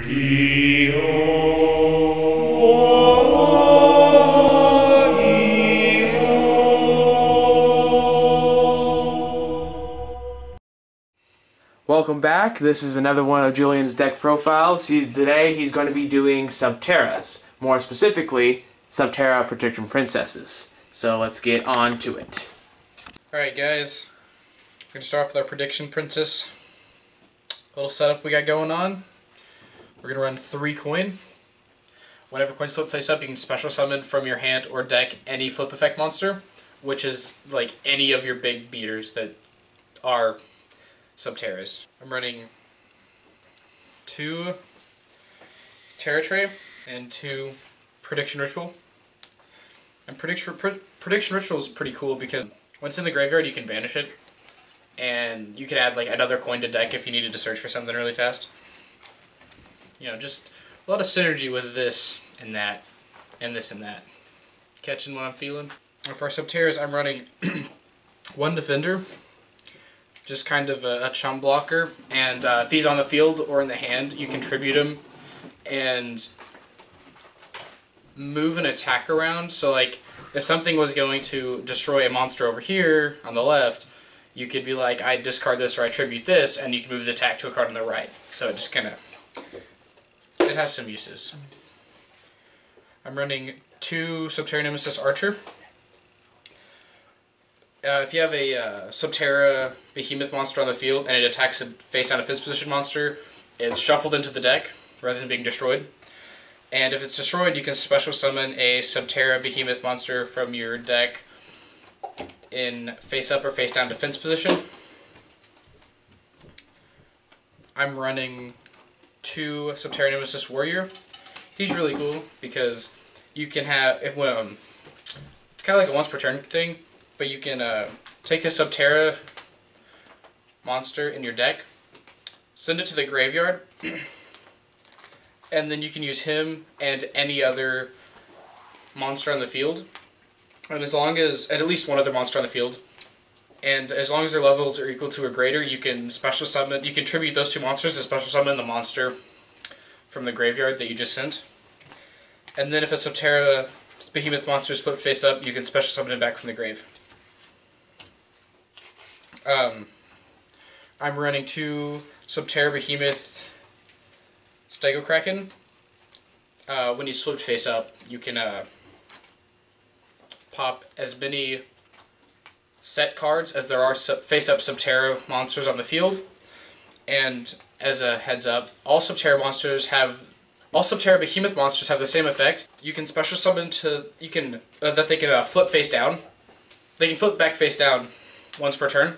Welcome back. This is another one of Julian's deck profiles. Today he's going to be doing Subterras, more specifically Subterra Protecting Princesses. So let's get on to it. Alright guys, we're going to start off with our Prediction Princess little setup we got going on. We're going to run 3 coin. Whenever coins flip face up, you can special summon from your hand or deck any flip effect monster, which is like any of your big beaters that are Subterras. I'm running 2 Terra Tray and 2 Prediction Ritual. And Prediction Ritual is pretty cool because once in the graveyard you can banish it, and you can add like another coin to deck if you needed to search for something really fast. You know, just a lot of synergy with this and that, and this and that. Catching what I'm feeling. And for our Subterras, I'm running 1 Defender, just kind of a chum blocker, and if he's on the field or in the hand, you can tribute him and move an attack around. So like, if something was going to destroy a monster over here on the left, you could be like, I discard this or I tribute this, and you can move the attack to a card on the right. So it just kind of, it has some uses. I'm running 2 Subterra Nemesis Archer. If you have a Subterra Behemoth monster on the field and it attacks a face-down defense position monster, it's shuffled into the deck rather than being destroyed. And if it's destroyed, you can special summon a Subterra Behemoth monster from your deck in face-up or face-down defense position. I'm running 2 Subterra Nemesis Warrior. He's really cool because you can have, it's kind of like a once per turn thing, but you can take a Subterra monster in your deck, send it to the graveyard, and then you can use him and any other monster on the field. And as long as, and at least one other monster on the field, and as long as their levels are equal to or greater, you can special summon, you can tribute those 2 monsters to special summon the monster from the graveyard that you just sent. And then if a Subterra Behemoth monster is flipped face up, you can special summon it back from the grave. I'm running 2 Subterra Behemoth Stego Kraken. When he's flipped face up, you can pop as many set cards as there are face-up Subterra monsters on the field. And as a heads up, all Subterra Behemoth monsters have the same effect. You can special summon they can flip face down. They can flip back face down once per turn.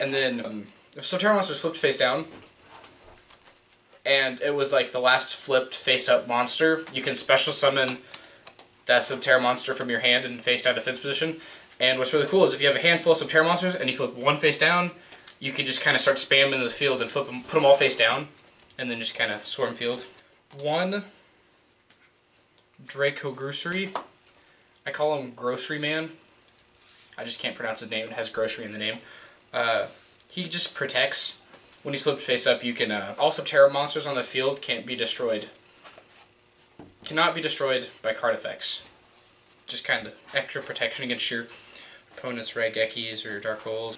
And then if Subterra monster is flipped face down, and it was like the last flipped face-up monster, you can special summon that Subterra monster from your hand in face-down defense position. And what's really cool is if you have a handful of Subterra monsters and you flip one face down, you can just kind of start spamming the field and put them all face down, and then just kind of swarm field. 1 Draco Grocery. I call him Grocery Man. I just can't pronounce his name. It has grocery in the name. He just protects. When he's flipped face up, you can all Subterra monsters on the field can't be destroyed. Cannot be destroyed by card effects. Just kind of extra protection against your opponent's Raigekis or Dark Holes.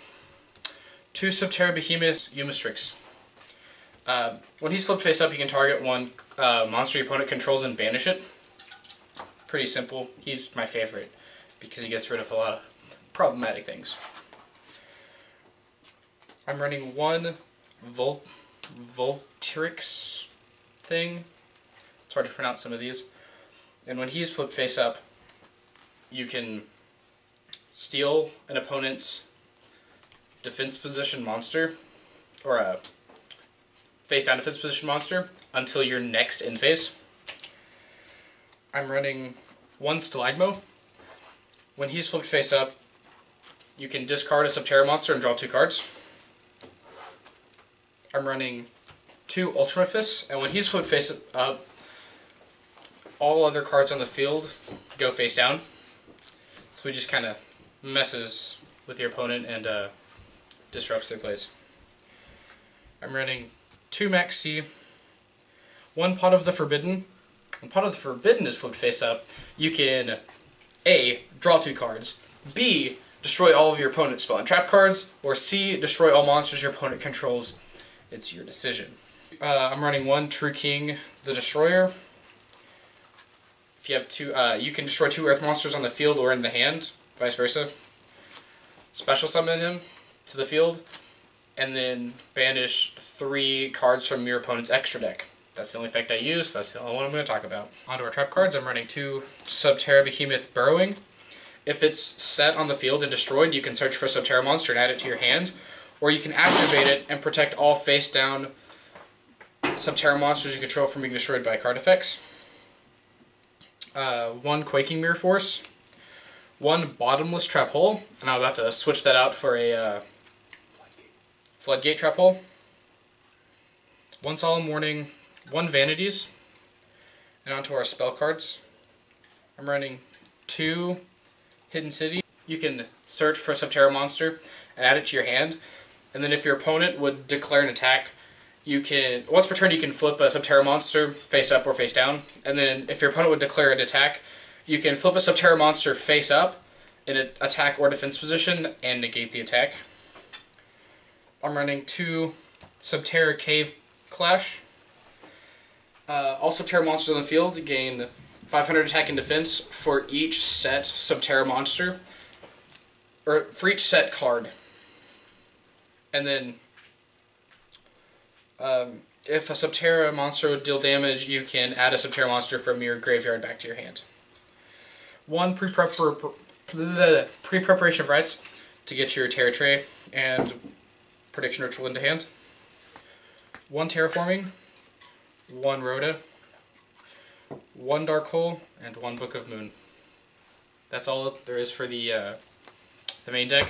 2 Subterra Behemoth Eumistrix. When he's flipped face up, you can target 1 monster your opponent controls and banish it. Pretty simple. He's my favorite because he gets rid of a lot of problematic things. I'm running 1 Voltrix thing. It's hard to pronounce some of these. And when he's flipped face up, you can steal an opponent's defense position monster, or a face down defense position monster, until your next in phase. I'm running 1 Stalagmo. When he's flipped face up, you can discard a Subterra monster and draw 2 cards. I'm running 2 Ultimafists, and when he's flipped face up, all other cards on the field go face down. So he just kind of messes with your opponent and disrupts their plays. I'm running 2 Maxx. One Pot of the Forbidden. When Pot of the Forbidden is flipped face up, you can A. Draw 2 cards, B. Destroy all of your opponent's spell and trap cards, or C. Destroy all monsters your opponent controls. It's your decision. I'm running 1 True King the Destroyer. If you have 2, you can destroy 2 earth monsters on the field or in the hand, vice versa. Special summon him to the field, and then banish 3 cards from your opponent's extra deck. That's the only effect I use, that's the only one I'm going to talk about. Onto our trap cards, I'm running 2 Subterror Behemoth Burrowing. If it's set on the field and destroyed, you can search for a Subterror monster and add it to your hand, or you can activate it and protect all face-down Subterror monsters you control from being destroyed by card effects. 1 Quaking Mirror Force. 1 Bottomless Trap Hole, and I'm about to switch that out for a Floodgate Trap Hole. 1 Solemn Warning. 1 Vanities. And onto our spell cards. I'm running 2 Hidden City. You can search for a Subterror monster and add it to your hand. And then if your opponent would declare an attack, you can, once per turn, you can flip a Subterror monster face up or face down. And then if your opponent would declare an attack, you can flip a Subterror monster face up in an attack or defense position and negate the attack. I'm running 2 Subterror Cave Clash. All Subterror monsters on the field gain 500 attack and defense for each set Subterror monster, or for each set card. And then, if a Subterror monster would deal damage, you can add a Subterror monster from your graveyard back to your hand. 1 pre-preparation of rights to get your Terra Tray and Prediction Ritual into hand. 1 Terraforming. 1 Rhoda, 1 Dark Hole, and 1 Book of Moon. That's all there is for the main deck.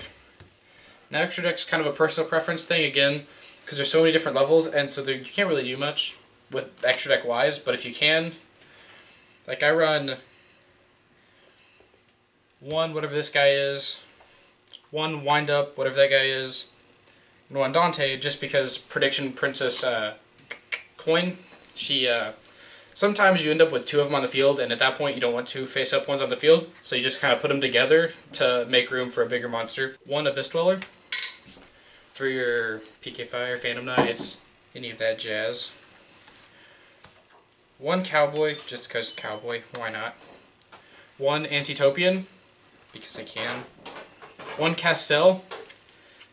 Now extra deck's kind of a personal preference thing, again, because there's so many different levels, and so you can't really do much with extra deck wise, but if you can, like I run 1 whatever this guy is, 1 Wind Up whatever that guy is, and 1 Dante, just because Prediction Princess Coin, she sometimes you end up with 2 of them on the field, and at that point you don't want 2 face-up ones on the field, so you just kind of put them together to make room for a bigger monster. 1 Abyss Dweller for your PK Fire, Phantom Knights, any of that jazz. 1 Cowboy, just because Cowboy, why not? 1 Antitopian, because I can. 1 Castell,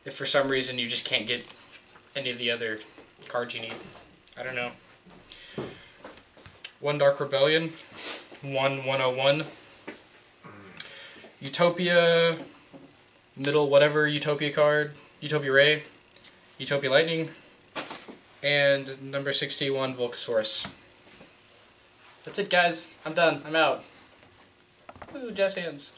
if for some reason you just can't get any of the other cards you need. I don't know. 1 Dark Rebellion, 1 101, Utopia, middle whatever Utopia card, Utopia Ray, Utopia Lightning, and number 61 Volcasaurus. That's it, guys. I'm done. I'm out. Woo, jazz hands.